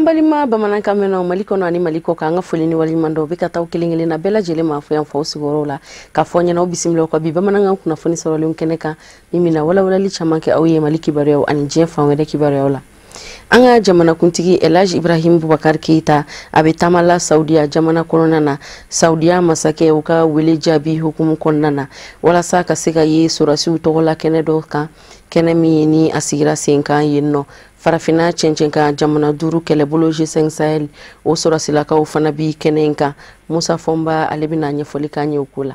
Ambalima bamananka mena maliko no ani maliko ka nga folini wali mando be kata ukilingili na bela jele mafu ya mfausi gorola ka fonya na obisimlo kwa biba mananga kuna foni sorole unkeneka mimi na wala lichamanke au ye maliki bare au ani jefa wede kibare au la anga jamana kuntigi Elaj Ibrahim Bubakar Keita abetamala Saudia jamana kolonana Saudia masake uka wele jabi hukumu konana wala saka sega ye surasi utogola kenedo ka kenemi ni asigira senka yenno farafina chenchenka jamana duru kelebolo G5 Sahel o surasi laka ufana bi kenenka Musa Fomba alebina nyefolika nyukula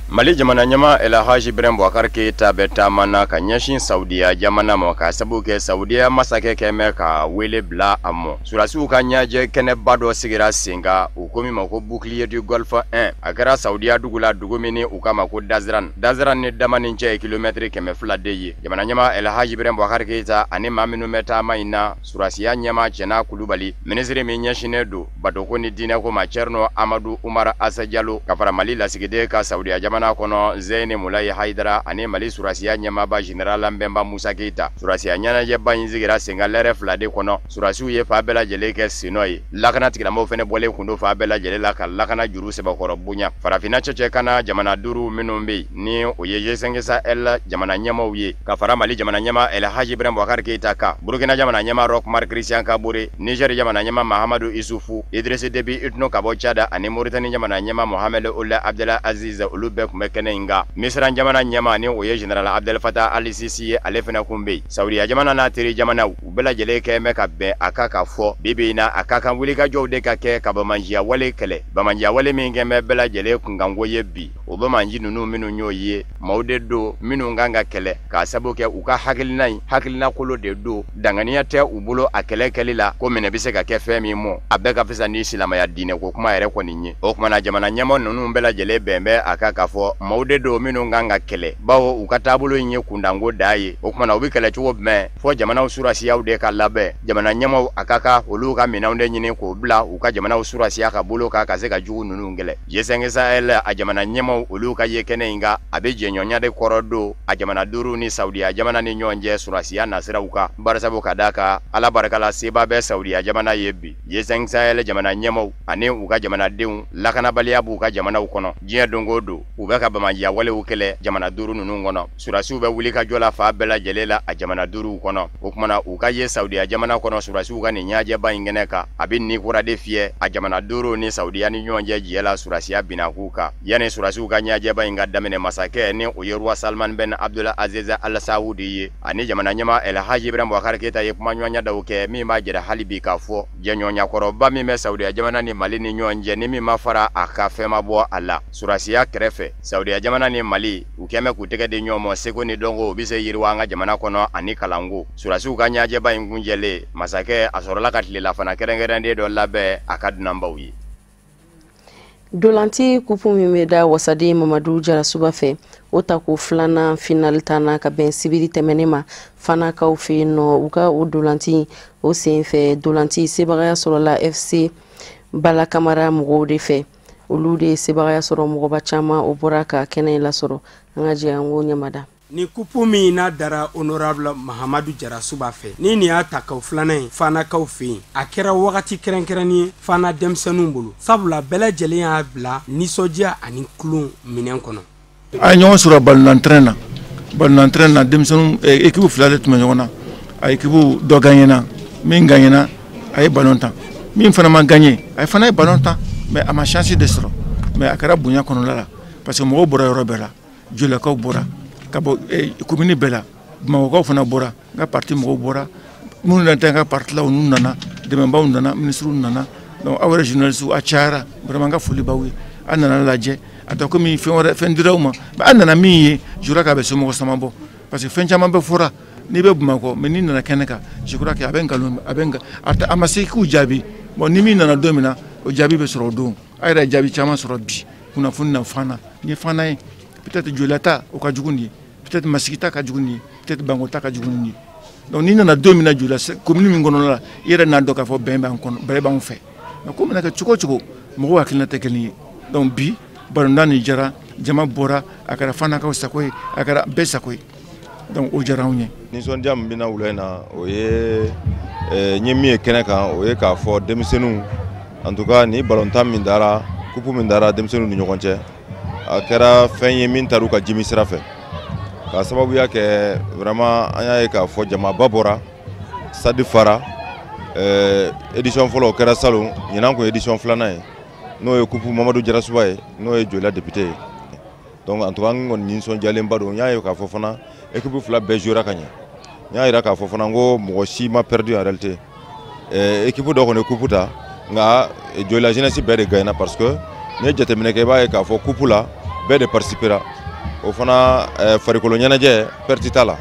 Mali jamana nyama Elaj Ibrahim Bubakar Keita betamana ka nyashin Saudia jamana moka sabuke Saudia masake keme ka wele bla amo surasi uka nyaje kene bado sigira singa ukomi mako bouclier du Golfe 1 agara Saudia dugula dugumini uka mako Dazran ni damani nche kilometri keme fula deyi jamana nyama Elaj Ibrahim Bubakar Keita ani maminu meta maina surasi ya nyama chena kulubali ministre mi nyashine do badoko ni dina ko macherno Amadou Umar Asajalo kafara Mali la sigide ka Saudia jamana kono Zeyne Mulai Haidara ani Mali surasiya nyamaba General Mbemba Musa Keita surasiya nyana je banyizigira singalere flade kono surasiu ye fabela jeleke sinoi lakana tikilamo fene bole kundo fabela jelela ka lakana juru seba koro bunya farafina cheche kana jamana duru minumbi ni oyeje sengesa el jamana nyama uye ka fara Mali jamana nyama Elaj Ibrahim Bubakar Keita ka Burkina jamana nyama Rockmar Christian Kabore Niger jamana nyama Mahamadou Isufu Idriss Déby Itno Kabo Chada ani Mauritanie jamana nyama Mohamed Ould Abdallah Aziz Ulubek Mekenenga Misra jamana nyama ni oye General Abdel Fattah al-Sisi alefena kumbe Saudia jamana na tiri jamana ubela jeleke meka be akaka fo bibina akaka wulika jode kake kabamanjia wale kele bamanjia wale mingeme bela jele kungangoye bi obamanji nunu minu nyoye maude do minu nganga kele ka sabuke uka hakilina kolo de do dangania te ubulo akele kelila ko mene bise ka kefe mi mo abeka fisa ni silama ya dine ko kuma ere ko ninye o kuma na jamana nyama nunu bela jele bembe akaka fo maude do minu nganga kele bawo ukatabulo nye kundango daye o kuma na ubikele chuo me fo jamana usurasi ya ude ka labe jamana nyama akaka oluka minaunde nyine ko bla uka jamana usurasi ya ka bolo ka kazeka jugu nunu ngele yesengesa ele a jamana nyama oluka yekene inga abeje nyonya de korodo a jamana duru ni Saudia jamana ni nyonje surasi ya nasira uka barasabo kadaka ala barakala seba be Saudia jamana yebi yesengesa ele jamana nyama ane uka jamana deun lakana balia bu uka jamana ukono jiya dongodo ubeka bamaji wale ukele jamana duru nunu ngono surasi ube wulika jola fa bela jelela a jamana duru kono okumana ukaye Saudia jamana kono surasi uka ni nyaje ba ingeneka abin ni kura defie a jamana duru ni Saudia ni nyonje jela surasi ya binakuka yani surasi uka nyaje ba inga damene masake ni oyerwa Salman Ben Abdullah Aziz Al Saudi ani jamana nyama Elaj Ibrahim Bubakar Keita ye kuma nyonya dauke mi ma jeda halibi kafo je nyonya koroba mi me Saudia jamana ni Mali ni nyonje ni mi mafara akafe mabo ala surasi ya krefe Saudia jamana ni Mali ukeme kuteke de nyomo seko ni dongo bise yirwanga jamana kono ani kalangu surasi uka nyaje ba ingunjele masake asorola katile la fana kerengerende do labe akaduna mbawyi Dolanti kupu mimeda wasade Mamadou Jara Subafe otaku flana final tana ka ben sibiri temenema fana ka ufe no uka o dolanti o senfe dolanti sebagaya sorola FC bala kamara mugo de fe olude sebagaya soro mugo bachama oboraka kene la soro ngaje ango nyamada ni kupu mi na dara honorable Mahamadou Jara Subafe ni ya takaw flana fana kaw fe akera wakati kerenkerani fana demsenu bulu sabula bela jeli ya bla ni soja ani klon minen kono ay ñoo sura bal n'entraîne demsenu équipe flale tuma ñona ay équipe do gagnena min gagnena ay ballon temps min fana ma gagné ay fana ay ballon temps mais a ma chance de soro mais akara bunya kono la parce que mo bora robela jula ko bora kabo commune bela mako fana bora ga parti mo bora mun na tanga parti la onu nana de memba nana ministre nana donc awre journaliste a chara vraiment ga fuli bawi anana laje atako mi fendirawma ba anana mi jura ka be somo samabo parce que fenchama be fora ni be bumako mais ni nana keneka je crois que abenga ata amasi ku jabi bon ni mi nana domina o jabi be soro do ayra jabi chama soro bi kuna funna fana ni fana peut-être Jolata au Kajugundi, peut-être Masikita Kajugundi, peut-être Bangota Kajugundi. Donc ni na 2 minutes Jola commune mingonola ira na doka fo bemba kon breba on fait. Donc comme na ka chuko mo akilna tekeni. Donc bi barondani jara jama bora akara fana ka sakoy akara besakoi. donc o diyara anw ye. nisɔndiya min bɛna wula in na o ye n ye min ye kɛnɛ kan o ye k'a fɔ denmisɛnninw en tout cas ni balontan min dara coupe min dara denmisɛnninw ni ɲɔgɔn cɛ a kɛra fɛn ye min taara u ka jimi sira fɛ k'a sababuya kɛ vraiment an y'a ye k'a fɔ jamaba bɔra stade fara édition fɔlɔ o kɛra salon ɲinan kun ye édition filanan ye n'o ye coupe Mamadu Jarasuba ye n'o ye jolila député ye donc en tout cas n kɔni nisɔndiyalenba don n y'a ye k'a fɔ fana équipe fila bɛɛ jouera ka ɲɛ n y'a yira k'a fɔ fana n ko mɔgɔ si ma perdu en réalité équipe dɔ kɔni ye coupe ta nka jolila jeunesse bɛɛ de gagnera parce que n'i ye jateminɛ kɛ i b'a ye k'a fɔ coupe la bɛɛ de participera o fana farikolo ɲɛnajɛ perte t'a la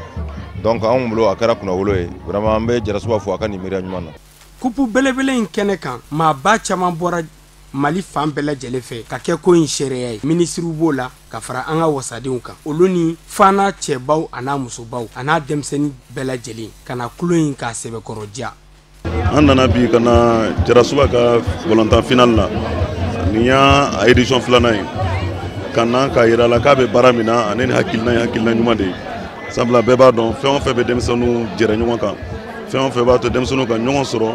donc anw bolo a kɛra kunnawolo ye vraiment an bɛ Jarasuba fo a ka nin miiriya ɲuman na. coupe belebele in kɛnɛ kan maaba caman bɔra Mali fan bɛɛ lajɛlen fɛ ka kɛ ko in sariya ye ministriw b'o la ka fara an ka wasadenw kan olu ni fana cɛbaw a n'a musobaw a n'a denmisɛnnin bɛɛ lajɛlen ka na kulo in k'a sɛbɛkɔrɔdiya. an nana bi ka na Jarasuba ka balontan final la nin y'a édition filanan ye ka na k'a yira la k'a bɛ baara min na ale ni hakilina ye hakilina ɲuman de ye sabula bɛɛ b'a dɔn fɛn o fɛn bɛ denmisɛnninw jɛra ɲɔgɔn kan fɛn o fɛn b'a to denmisɛnninw ka ɲɔgɔn sɔrɔ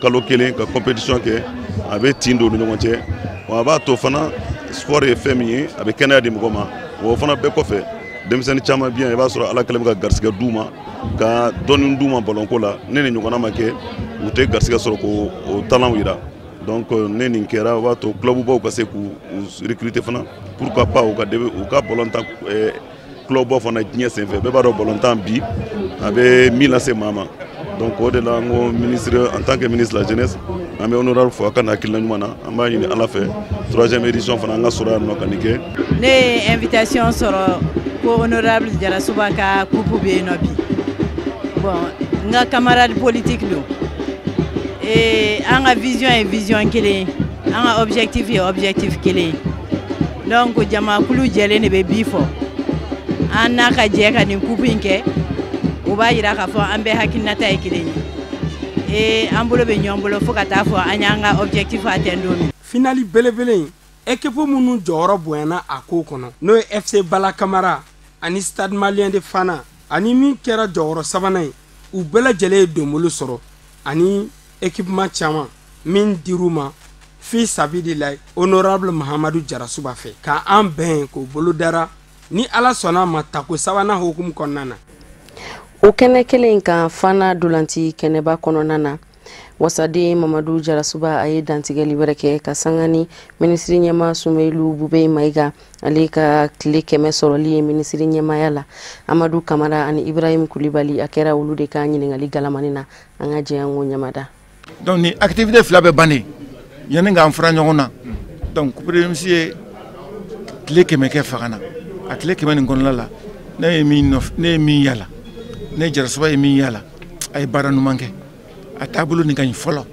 kalo kelen ka compétition kɛ a bɛ tin don u ni ɲɔgɔn cɛ wa a b'a to fana sport ye fɛn min ye a bɛ kɛnɛya di mɔgɔ ma wa o fana bɛɛ kɔfɛ denmisɛnnin caman bɛ yan i b'a sɔrɔ ala kɛlen bɛ ka garisɛgɛ d'u ma ka dɔnni d'u ma ballonko la ne ni ɲɔgɔnna ma kɛ u tɛ garisɛgɛ sɔrɔ k'o talent yira donc ne nin kɛra o b'a to clubbaw ka se k'u recruter fana pourquoi pas u ka ballontan club fana diɲɛ senfɛ bɛɛ b'a dɔn ballontan bi a bɛ min lase maa ma donc o de la n ko ministre en tant que ministre de la jeunesse an bɛ honorable fo a ka na hakilina ɲuman na an b'a ɲini ala fɛ 3e édition fana an ka sɔrɔ yan nɔ ka nin kɛ. ne ye invitation sɔrɔ ko honorable Jarasuba ka coupe bɛ yen nɔ bi bon n ka camarade politique don an ka vision ye vision kelen an ka objectif ye objectif kelen donc jamakulu jɛlen de bɛ bi fɔ an n'a ka jɛ ka nin coupe in kɛ o b'a yira k'a fɔ an bɛɛ hakilinata ye kelen ye an bolo bɛ ɲɔgɔn bolo fo ka taa fɔ an y'an ka objectif atteindre don min. finali belebele in équipe minnu jɔyɔrɔ bonyana a ko kɔnɔ n'o ye FC Bala Kamara ani Stade Malien de Fana ani min kɛra jɔyɔrɔ sabanan ye u bɛɛ lajɛlen ye donbolo sɔrɔ ani équipement caman min dir'u ma fi sabidilayi honorable Mahamadu Jarasuba fɛ ka an bɛn k'o bolo dara ni ala sɔnna ma tako sabanan hukumu kɔnɔna na. o kɛnɛ kelen kan fana dolanti kɛnɛba kɔnɔna na wasaden Mamadu Jarasuba a ye dantigɛli wɛrɛ kɛ ka sanga ni minisiri ɲɛma Sumailu Bube Mayiga ale ka tile 100 sɔrɔli ye minisiri ɲɛmaya la Amadu Kamara ani Ibrahim Kulibali a kɛra olu de ka ɲiningali galamani na an ka jɛ an ko ɲamada. donc ni activité fila bɛ bannen yanni k'an fara ɲɔgɔn na donc premier ministre ye tile 100 kɛ fanga na a tile 100 nin kɔnɔna la ne ye min yala ne Jarasuba ye min yala a ye baara ɲuman kɛ a taabolo nin ka ɲi fɔlɔ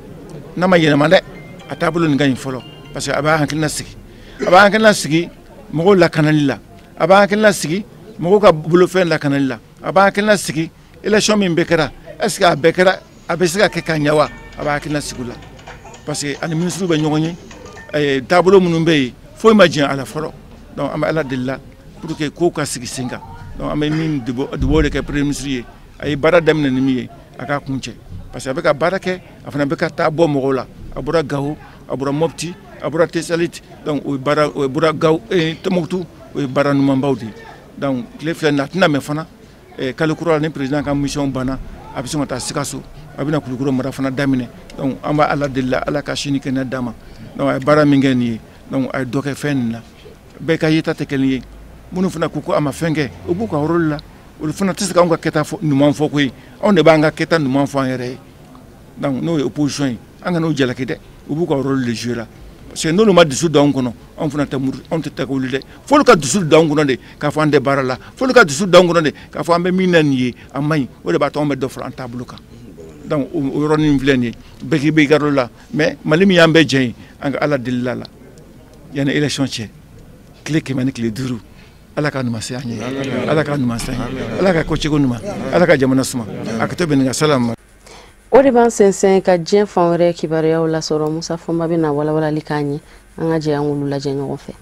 n'a ma yɛlɛma dɛ a taabolo nin ka ɲi fɔlɔ parce que a b'a hakilina sigi mɔgɔw lakanali la a b'a hakilina sigi mɔgɔw ka bolofɛn lakanali la a b'a hakilina sigi élection min bɛɛ kɛra est ce que a bɛɛ kɛra a bɛ se ka kɛ ka ɲɛ wa a b'a hakilina sigi o la parce que ani ministre bɛ ɲɔgɔn ye taabolo minnu bɛ yen foyi ma diɲɛ a la fɔlɔ donc an bɛ ala deli la pour que kow ka sigi sen kan donc an bɛ min dubawu de kɛ premier ministre ye a ye baara daminɛ ni min ye a k'a kun cɛ parce que a bɛ ka baara kɛ a fana bɛ ka taa bɔ mɔgɔw la a bɔra Gawo a bɔra Mopti a bɔra Tesalit donc o bɔra Gawo Tɔnbukutu o ye baara ɲumanbaw de ye donc tile fila nin a tɛna mɛn fana kalo kura la ni président ka mission banna a bɛ sɔn ka taa Sikaso a bɛna Kulukoro mara fana daminɛ donc an b'a ala deli la ala ka sini kɛnɛya d'a ma donc a ye baara min kɛ nin ye donc a ye dɔ kɛ fɛn nin na bɛɛ ka yeta tɛ kelen ye minnu fana ko a ma fɛn kɛ o b'u ka rôle la olu fana tɛ se k'anw ka kɛta ɲuman fɔ koyi anw de b'an ka kɛta ɲuman fɔ an yɛrɛ ye donc n'o ye opposition ye an ka n'o jalaki dɛ u b'u ka rôle de jouer la parce que n'olu ma dusu don anw kɔnɔ anw fana tɛ muru anw tɛ taa k'olu dɛ f'olu ka dusu don anw kɔnɔ de k'a fɔ an tɛ baara la f'olu ka dusu don anw kɔnɔ de k'a fɔ an bɛ min na nin ye a man ɲi o de b'a to anw bɛ dɔ fara an taabolo kan donc o yɔrɔnin filɛ nin ye bɛɛ k'i bɛ i ka rôle la mais Mali min y'an bɛɛ jɛ ye an ka ala deli la yanni élection cɛ tile 100 ni tile 5 ala ka ɲuman se an ye ala ka ɲuman se an ye ala ka kɛcogo ɲuman ala ka jamana suma a ka to bɛn nin ka salam. o de b'an sɛnsɛn ka diɲɛ fan wɛrɛ kibaruyaw lasɔrɔ Musa Fɔnba bɛna walawalali k'an ye an ka jɛ an k'olu lajɛ ɲɔgɔn fɛ.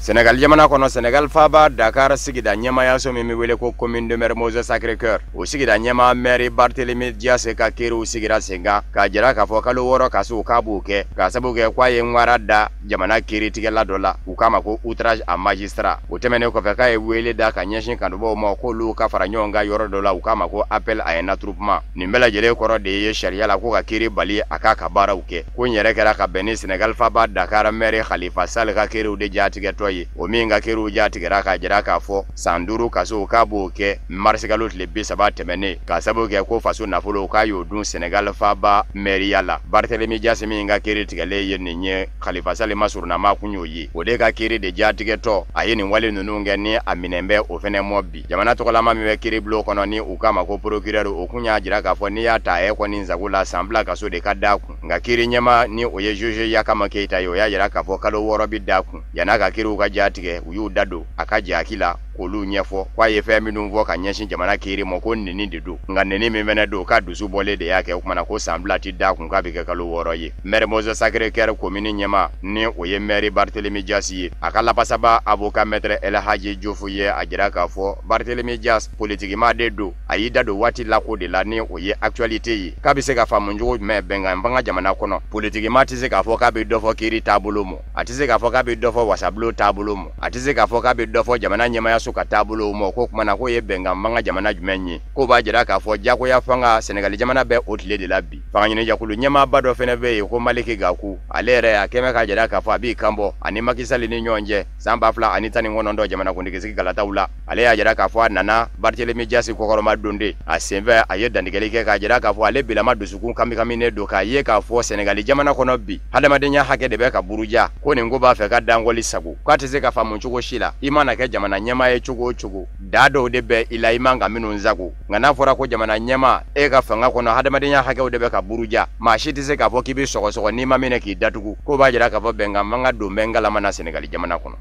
Senegal jamana kono Senegal faba Dakar sigida nyama ya so mimi wele ko commune de Mermoz Sacré-Cœur o sigida nyama maire Barthélémy Dias ka kiru sigira senga ka jira ka fo kalo woro ka su ka buke ka sabuke kwa ye ngwara da jamana kiri tigela dola ukama ko outrage à magistrat o temene ko feka e wele da ka nyeshin kan bo mo ko lu ka fara nyonga yoro dola ukama ko appel à un attroupement nimbela jele koro de ye sharia la ko ka kiri bali aka ka bara uke ko nyere kera ka beni Senegal faba Dakar maire Khalifa Sall ka kiru de jatige toyi o minga kiru jatigera ka jira ka fo sanduru ka so ka buke marsigalot le bisaba temene ka sabuke ko faso nafolo ka yo dun Senegal faba maire yala Barthélémy Dias minga kiri tigale ye ninye Khalifa Sall masurna ma kunyoyi o de ka kiri de jatige to ayeni wale nunu ngeni aminembe o fene mobi jamana to kala mami kiri blo kono ni ukama ko procureur o kunya jira ka fo ni ya ta e ko ni nzagula sambla ka so de ka daku nga kiri nyama ni o ye juge ya kama keita yo ya jira ka fo kalo woro bi daku yana ka kiri ka jatige uyu dado akaja akila kolu nyefo kwa ye fe minu vo ka nyeshin jamana kiri mo ko nini dido nga nini memene do ka dusu bole de yake kuma ko sambla ti daku ka bi ka kalo woro ye Mermoz Sacré-Cœur commune nyama ni o ye maire Barthélémy Dias ye akala pasaba avocat maître El Hadji Diouf ye ajira ka fo Barthélémy Dias politiquement de do ayida do wati la ko de la ni o ye actualité ye ka bi se ka famu njogo me benga mbanga jamana kono politiquement ti se ka fo ka bi do fo kiri tabulo mo ati se ka fo ka bi do fo wasablo tabulo mo ati se ka fo ka bi do fo jamana nyama ya suka tabulo mo ko kuma na ko ye benga mbanga jamana jumenyi ko ba jira ka fo jako ya fanga Senegal jamana be otle de la bi fanga nyine jakulu nyama bado fene be ko maliki gaku alere ya keme ka jira ka fo abi kambo ani makisali ni nyonje samba fla ani tani ngono ndo jamana ko ndikisi galata ula ale ya jira ka fo nana Barthélémy Dias ko koroma donde a sembe aye dandigelike ka jira ka fo ale bilama dusukun kami ne do ka ye ka fo Senegal jamana kono bi hadama denya hake de be ka buruja ko ni ngoba fe ka dangoli sagu kwati se ka famu chugo shila imana ke jamana nyama ye chugo dado de be ila imanga minu nzagu ngana fora ko jamana nyama e ka fanga kono hadama denya hake de be ka buruja ma shiti se ka fo kibi soko ni mamene ki datugu ko ba jira ka fo benga manga do menga la mana Senegal jamana kono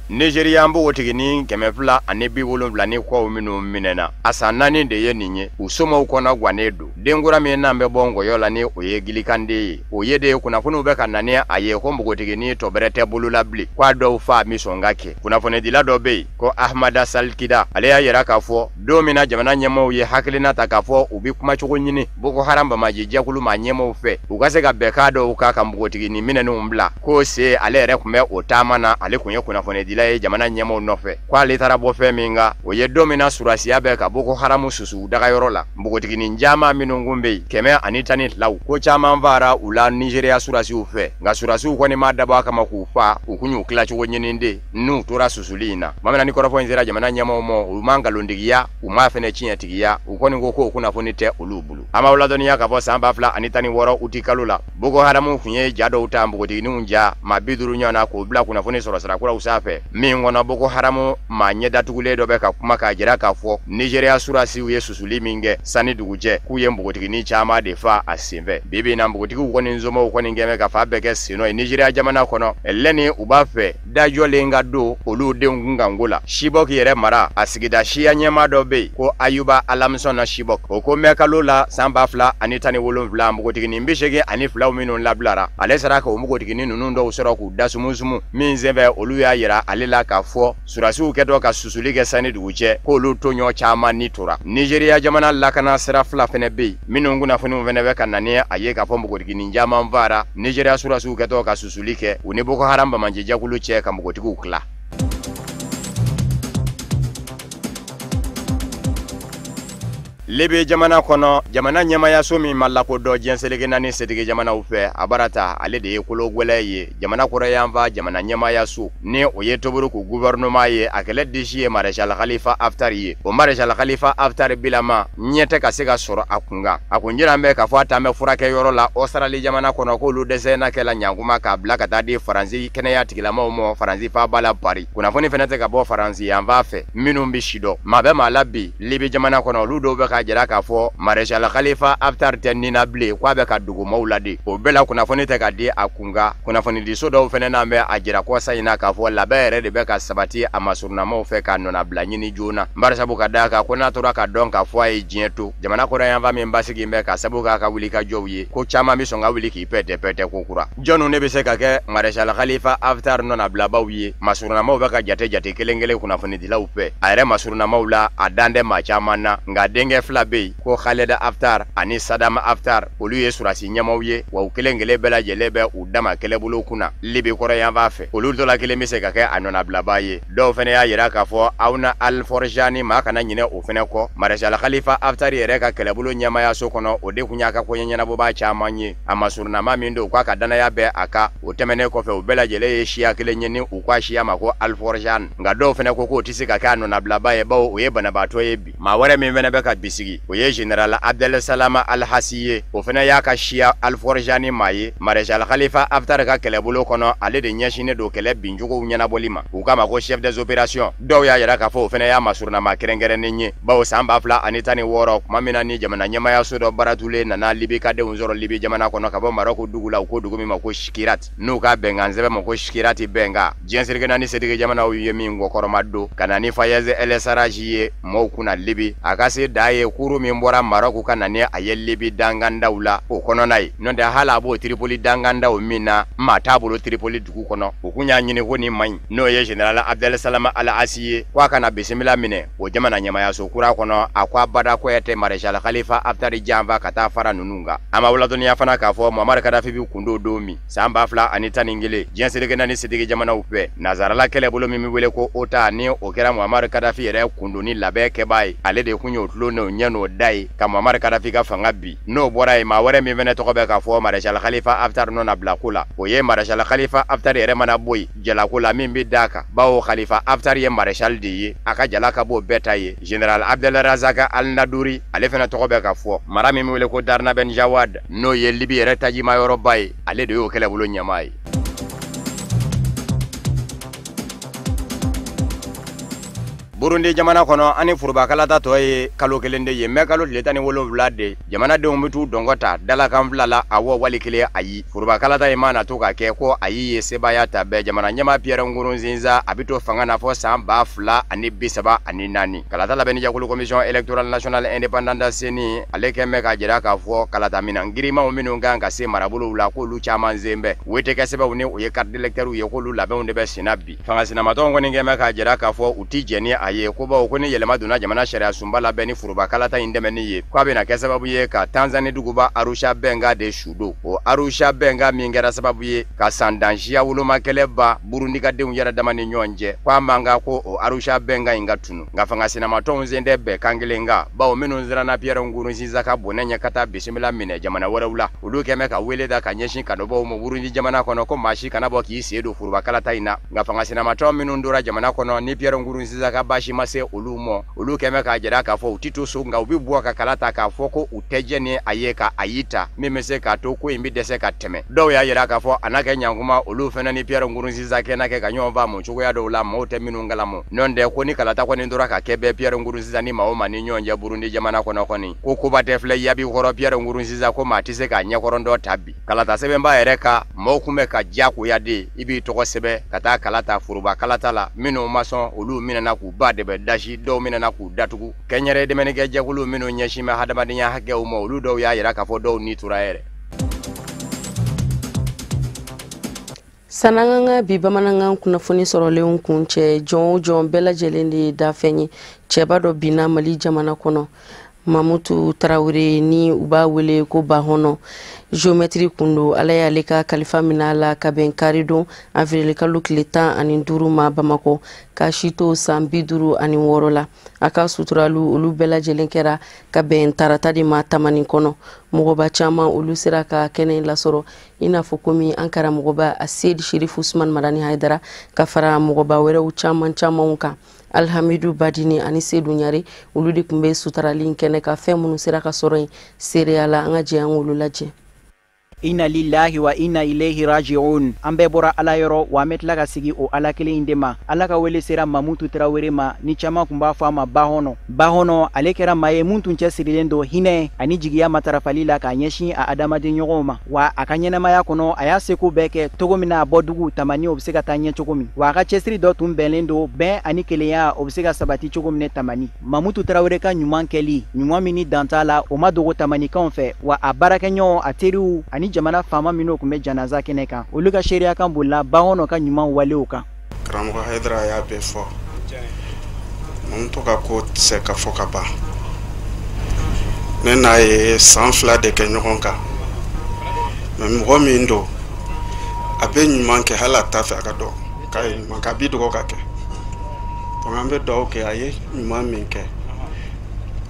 Nigeria mbo wotigini kemefla anebi wolumfla ni kwa minu minena asanani de ye ninye usoma ukona gwanedo dengura me nambe bongo yola ni oyegilikande oyede kuna funu beka nane aye ko mbo wotigini to berete bulula bli kwa do fa misongake kuna fone dilado be ko Ahmada Salkida ale ya yeraka fo domina jamana nyemo ye hakilina takafo ubi kuma chugo nyini boko haramba majija kulu manyemo fe ukase ka bekado ukaka mbo wotigini minenu mbla ko se ale re kume otamana ale kunye kuna fone dilay jamana nyemo nofe kwa litara bo fe minga oye domina surasi abe ka boko haramu susu daga yorola mbogotiki njama minungumbe keme anitani law ko chama mvara ula Nigeria surasi ufe nga surasi uko ni madaba kama kufa ukunyu klacho wonyende nu tora susulina mamena nikora fo nzira jamana nyemo mo umanga londigia umafene chinya tigia uko ni ngoko kuna fonite ulubulu ama uladoni yaka bo samba fla anitani woro utikalula boko haramu kunye jado utambo gotiki nunja mabiduru nyana ko bla kuna foni sorosara kula usafe mingono boko haramu manye datugule dobe ka kuma ka jira ka fo Nigeria surasi uye susuli minge sani duguje kuye mbogotiki ni chama defa asimbe bibi na mbogotiki uko ni nzomo uko ni ngeme ka fabeke sino Nigeria jamana kono eleni ubafe dajo lenga do olu de ngangula shibok yere mara asigida shia nyema dobe ko Ayuba Alamson na shibok oko mekalola samba fla anitani wolomvla mbogotiki ni mbishege anifla umino lablara alesara ka mbogotiki ni nunundo usoro ku dasumuzumu minzembe olu ya yira alela ka fo surasi ukedo ka susulike sani duguje ko olu tonyo chama nitura Nigeria jamana lakana sera fla fene be minungu na funu venebe kanane aye ka fo mbogotiki ni njama mvara Nigeria surasi ukedo ka susulike uniboko haramba manjeja kuluche ka mbogotiki ukla lebe jamana kono jamana nyama ya somi malako do jenselege nani sedige jamana ufe abarata ale de yekulo gweleye jamana kore yamba jamana nyama ya su ne oye toburu ku gouvernement ye akele dishi Marshal Khalifa Haftar ye o Marshal Khalifa Haftar bilama nyete ka sega soro akunga akunjira mbe ka fata me furake yoro la Australia jamana kono ko lu desena kala nyanguma ka blaka tadi Faransi kene ya tigila mo Faransi fa bala Paris kuna foni fenete ka bo Faransi yamba fe minumbi shido mabe malabi lebe jamana kono lu do be k'a jira k'a fɔ Maréchal Khalifa Haftar tɛ nina bilen k'a bɛ ka dugumaw ladi. O bɛɛ la kunnafoni tɛ ka di a kunga. Kunnafonidiso dɔw fɛnɛ n'an bɛ a jira kɔsa in na k'a fɔ labɛn yɛrɛ de bɛ ka sabati a masurunamaw fɛ ka nɔnabila ɲini joona. Barisabu ka d'a kan ko n'a tora ka dɔn k'a fɔ a ye diɲɛ to jamana kɔrɔ yanfan min basigi bɛ ka sabu k'a ka wuli ka jɔw ye ko caman bɛ sɔn ka wuli k'i pɛtɛ ko kura. Jɔnnu ne bɛ se ka kɛ Maréchal Khalifa Haftar nɔnabilabaw ye masurunamaw bɛ ka jate kelen kunnafonidilaw fɛ. A yɛrɛ masurunamaw la a dan tɛ maa caman na nka denkɛ fila bɛ yen ko Khaleda Haftar ani Sadama Haftar olu ye surasi ɲɛmaw ye wa u kelen bɛɛ lajɛlen bɛ u dama kɛlɛbolo kunna Libi kɔrɔ yanfan fɛ. Olu dɔ la kelen bɛ se ka kɛ a nɔnabilaba ye. Dɔw fɛnɛ y'a yira k'a fɔ Awna Al-Forjani maa kana ɲinɛ o fɛnɛ kɔ. Maréchal Khalifa Haftar yɛrɛ ka kɛlɛbolo ɲɛmayaso kɔnɔ o de kun y'a ka koɲɛ ɲɛnabɔbaa caman ye. A masurunama min don k'a ka danaya bɛɛ a ka o tɛmɛnen kɔfɛ u bɛɛ lajɛlen ye siya kelen ɲini u k'a siya ma ko Al-Forjani nka dɔw fɛnɛ ko k'o tɛ se ka kɛ a nɔnabilaba ye bawo o ye banabaatɔ ye bi. Maa wɛrɛ min fɛnɛ bɛ ka bisigi o ye Général Abdel Salama Al-Hassi ye o fɛnɛ y'a ka siya Al-Forjani maa ye. Maréchal Khalifa Haftar ka kɛlɛbolo kɔnɔ ale de ɲɛsinnen don kɛlɛ bincogow ɲɛnabɔli ma u k'a ma ko chef des opérations. Dɔw y'a yira k'a fɔ o fɛnɛ y'a masurunama kɛrɛnkɛrɛnnen ye bawo san 2016 tuma min na ni jamana ɲɛmayaso dɔ baratulen nana Libi ka denw sɔrɔ Libi jamana kɔnɔ ka bɔ Marɔku dugu la u ko dugu min ma ko Chikirat n'u ka bɛnkan sɛbɛn ma ko Chikirati bɛnka. Diɲɛ serike naani setigi jamanaw ye min kɔkɔrɔma don ka na ni Fayez El Sarraji ye mɔɔw kunna Libi a ka se da ye kuru min bɔra Marɔku ka na ni a ye Libi dangandaw la o kɔnɔna ye n'o tɛ hali a b'o Tripoli dangandaw min na maa t'a bolo Tripoli dugu kɔnɔ u kun y'a ɲini ko ni maɲi n'o ye Général Abdel Salama Al-Hassi ye k'a kana bisimila minɛ o jamana ɲɛmayaso kura kɔnɔ a ko a bada kɔyɛ tɛ Maréchal Khalifa Haftar janfa ka taa fara ninnu kan. A ma ladɔnniya fana k'a fɔ Muammar Kadhafi bɛ kundo don min san 2011 diɲɛ serike naani setigi jamanaw fɛ nazarala kɛlɛbolo min bɛ wele ko OTA ni o kɛra Muammar Kadhafi yɛrɛ kundoni labɛn kɛbaa ye ale de kun y'o tulo n'o ɲɛ n'o da ye ka Muammar Kadhafi ka fanga bi n'o bɔra ye maa wɛrɛ min fɛnɛ tɔgɔ bɛ ka fɔ Maréchal Khalifa Haftar nɔnabila ko la o ye Maréchal Khalifa Haftar yɛrɛ mana bɔ yen jalako la min bɛ d'a kan bawo Khalifa Haftar ye Maréchal de ye a ka jala ka bɔ bɛɛ ta ye. Général Abdel Razak Al-Nadouri ale fɛnɛ tɔgɔ bɛ ka fɔ mara min bɛ wele ko Darna Ben Jawad n'o ye Libi yɛrɛ tajimayɔrɔba ye ale de y'o kɛlɛbolo ɲɛmaa ye. Burundi jamana kɔnɔ ani furubakalata tɔ ye kalo kelen de ye kalo tile 17 de jamanadenw bɛ t'u dɔngɔ ta dalakan fila la awɔ wali kelen ayi. Furubakalata in mana to ka kɛ ko ayi ye sebaya ta bɛɛ jamana ɲɛmaa Pierre Nkurunziza a bɛ to fanga na fɔ san 2034. Kalata labɛnni jɛkulu commission électorale nationale indépendante CENI ale kɛn bɛ ka jira k'a fɔ kalata minan girimanw minnu kan ka se marabolow la k'olu caman sen bɛ o tɛ kɛ sɛbɛnw ni o ye carte d'électeur ye k'olu labɛnw de bɛ senna bi. Fanga sinamatɔw kɔni kɛn bɛ ka jira k'a fɔ u ti jɛn ni a ye ko bawo ko ni yɛlɛma donna jamana sariya sunba labɛn ni furubakalata in dɛmɛni ye k'a bɛna kɛ sababu ye ka Tanzanie duguba Arusha bɛnka de sudo o Arusha bɛnka min kɛra sababu ye ka sandansiya wolomakɛlɛ ba burundikadenw yɛrɛ dama ni ɲɔgɔn cɛ k'a man kan ko o Arusha bɛnka in ka tunu nka fanga sinamatɔw sen tɛ bɛɛ kan kelen kan bawo minnu siranna Pierre Nkurunziza ka bonɛ ɲɛ ka taa bisimila minɛ jamana wɛrɛw la olu kɛn bɛ ka wele da ka ɲɛsin kanubɔw ma Burundi jamana kɔnɔ ko maa si kana bɔ k'i sen don furubakalata in na nka fanga sinamatɔw minnu dora jamana kɔnɔ ni Pierre Nkurunziza ka baasi ma se olu mɔ olu kɛn bɛ k'a jira k'a fɔ u ti to so nka u bɛ bɔ ka kala ta k'a fɔ ko u tɛ jɛ ni a ye ka a yi ta min bɛ se k'a to ko in bɛ dɛsɛ ka tɛmɛ dɔw y'a jira k'a fɔ a n'a kɛ ɲankuma olu fɛnɛ ni Pierre Nkurunziza kɛnɛ kɛ ka ɲɔgɔn faamu cogoya dɔw la maaw tɛ minnu kalama n'o tɛ ko ni kalata kɔni tora ka kɛ bɛɛ Pierre Nkurunziza ni maa o maa ni ɲɔgɔn cɛ Burundi jamana kɔnɔ kɔni ko koba tɛ filɛ yabi kɔrɔ Pierre Nkurunziza ko maa tɛ se k'a ɲɛkɔrɔ dɔ ta bi kalata sɛbɛnba yɛrɛ ka maaw kun bɛ ka diyagoya de i b'i tɔgɔ sɛbɛn ka taa kalata furuba kalata la minnu ma sɔn olu minɛna k'u ba dɛbɛ dasi dɔw minɛna k'u datugu kɛnyɛrɛ dɛmɛnikɛ jɛkulu minnu ɲɛsin bɛ hadamadenya hakɛw ma olu dɔw y'a yira k'a fɔ dɔw ni tura yɛrɛ. Sananga bi bamanankan kunnafoni sɔrɔlenw kun cɛ jɔn o jɔn bɛɛ lajɛlen de ye dafɛn ye cɛba dɔ binna Mali jamana kɔnɔ Mamutu Tarawele ni u b'a wele ko Bahɔnɔ géométrie kundo ala y'ale ka kalifa minɛ a la ka bɛn kari don avril kalo tile 15 ma Bamakɔ ka si to san 56 la a ka suturalu olu bɛɛ lajɛlen kɛra ka bɛn tarata de ma tamani kɔnɔ mɔgɔba caman olu sera ka kɛnɛ lasɔrɔ i n'a fɔ komi an karamɔgɔba Seydi Sherifu Usman Madani Haidara ka fara mɔgɔba wɛrɛw camanw kan Alhamidu Badini ani Seydou Ɲare olu de kun bɛ sutarali kɛnɛ ka fɛn minnu sera ka sɔrɔ yen seereya la an ka jɛ an olu lajɛ. Inna lillahi wa inna ilayhi raji'un. Ambe bora ala yoro wa metla ka sigi o ala kele indema. Ala ka wele sera Mamutu Traoré ma ni chama kumba fama bahono. Bahono ale kera maye muntu nche sirilendo hine ani jigiya matarafalila ka nyeshi a adama de nyogoma. Wa akanyena maya kono aya seko beke togomina abodugu tamani obseka tanya chokomi. Wa aka chesri do tumbelendo ben ani keleya obseka sabati chogomine tamani. Mamutu Traoré ka nyuman keli. Nyuman mini dantala o madogo tamani konfe. Wa abaraka nyo ateriu ani jamana fama mino kume janaza keneka oluka sheria kan bolla bawono kan nyuma wale oka Kramgo Haidra ya befo ka ko se ka foka ba nena e sanfla de kenyonka mmo mindo abe nyuma ke hala tafa ka do kai makabido ko kake to ngambe do ke aye nyuma minke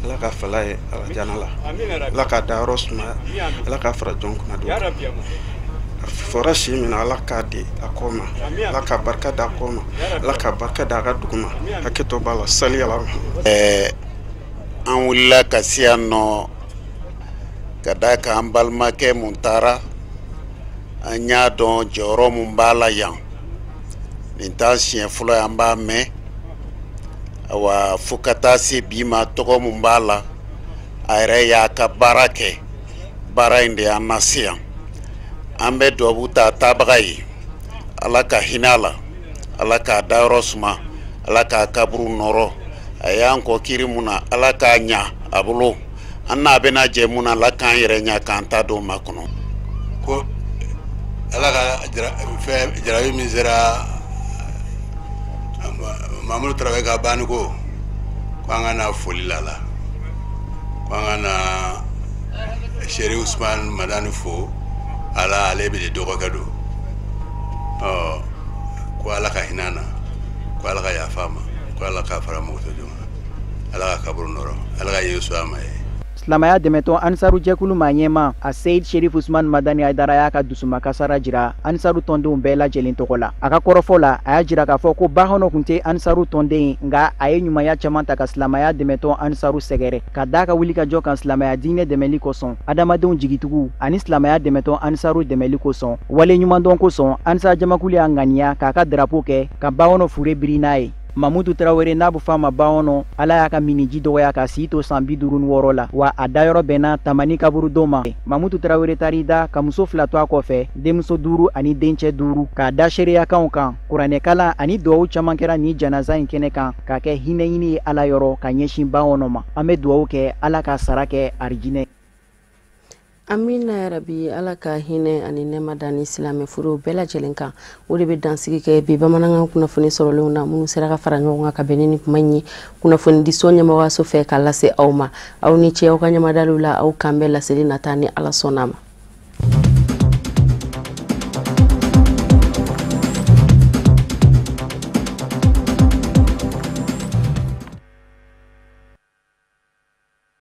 la ka fala e ala janala la ka darosma la ka fra jonk na do fora shi min ala ka di akoma la ka barka da akoma la ka barka da ga duguma haketo bala sali ala an wulila ka siyanno kada ka ambalma ke muntara anya don joro mumbala yan nintasien fulo amba me awa fukata se bima togo mumbala aire ya ka barake bara inde anasiya ambe dobuta tabagai alaka hinala alaka darosma alaka kabru noro ayan ko kirimuna alaka nya abulo anna bena je muna lakan yere nya kanta do makuno ko alaka jarabi mizera Mamutu Traoré ka bani ko angana foli lala angana Chéri Ousmane madani fo ala alebe de dogo kado ko ala ka hinana ko ala ka yafama ko ala ka fara mo to joma ala ka kaburu noro ala ka yesu amaye Silamaya demeto ansaru jekulu manyema a Seyd Cherif Ousmane Madani Aidara ya ka dusuma kasara jira ansaru tonde umbela jelin tokola aka korofola aya jira ka foko bahono kunte ansaru tonde nga aye nyuma ya chamanta ka Silamaya demeto ansaru segere kadaka wulika joka Silamaya dine demeli koson adamadon jigitugu ani Silamaya demeto ansaru demeli koson wale nyuma don koson ansa jamakuli angania kaka drapeau ke ka bahono fure birinae Mamutu Traoré nabu fama baono ala yaka miniji dogo yaka sito sambi durun worola wa adayoro bena tamani kaburu doma Mamutu Traoré tarida kamuso flatwa kofe demso duru ani denche duru ka da sheria kan kurane kala ani duwa chamankera ni janaza inkene kan ka ke hineyini ala yoro ka nyeshin baono ma ame duwa ke ala ka sarake arjine Amina ya rabi ala ka hine ani nema dani silame furu bela jelenka ode be dansigi ke bi bamananga kuna foni sorole na munu sera ka faranga nga ka benini kumanyi kuna foni disonya mawaso fe kala se auma au ni che au kanya madalula au kambela selina tani ala sonama